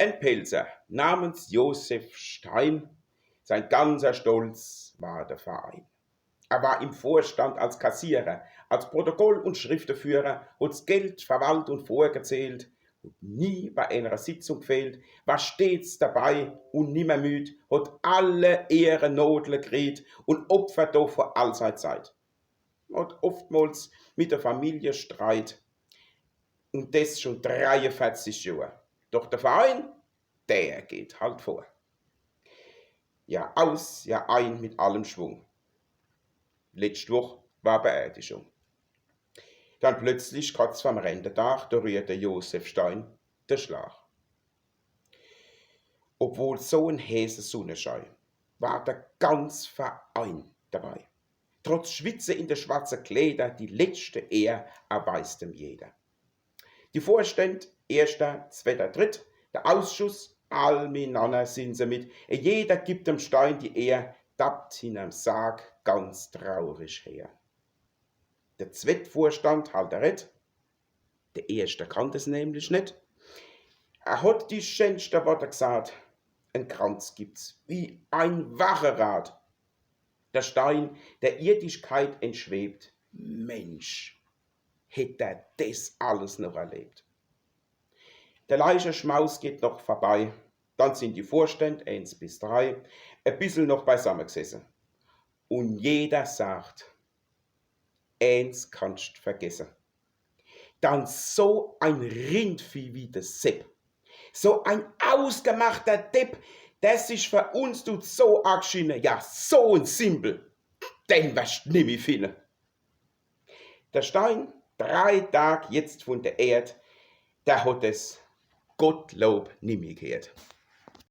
Ein Pelzer namens Josef Stein, sein ganzer Stolz war der Verein. Er war im Vorstand als Kassierer, als Protokoll- und Schriftenführer, hat's Geld verwaltet und vorgezählt und nie bei einer Sitzung gefehlt, war stets dabei und nimmer müd, hat alle Ehrennodle gekriegt und opfert doch vor allseits Zeit. Hat oftmals mit der Familie Streit und das schon 43 Jahre. Doch der Verein, der geht halt vor. Jahr aus, Jahr ein mit allem Schwung. Letzte Woche war Beerdigung. Dann plötzlich, kurz vorm Renntag, da rührte Josef Stein der Schlag. Obwohl so ein heißer Sonnenschein, war der ganz Verein dabei. Trotz Schwitze in der schwarzen Kleider, die letzte Ehr erweist ihm jeder. Die Vorstände, erster, zweiter, dritt, der Ausschuss, all miteinander sind sie mit. Jeder gibt dem Stein die Ehr, tappt hinterm Sarg ganz traurig her. Der Zweitvorstand halt er red, der erste kann das nämlich nicht. Er hat die schönste Worte gesagt, ein Kranz gibt's, wie ein Wacherrad. Der Stein der Irdigkeit entschwebt. Mensch, hätte er das alles noch erlebt. Der Leichenschmaus geht noch vorbei, dann sind die Vorstände, 1 bis 3, ein bisschen noch beisammen gesessen. Und jeder sagt, eins kannst vergessen. Dann so ein Rindvieh wie der Sepp, so ein ausgemachter Depp, der sich für uns tut so arg schiene, ja so ein Simpel, den wirst du nimmer finden. Der Stein, 3 Tage jetzt von der Erd, der hat es Gottlob nimmer gehört.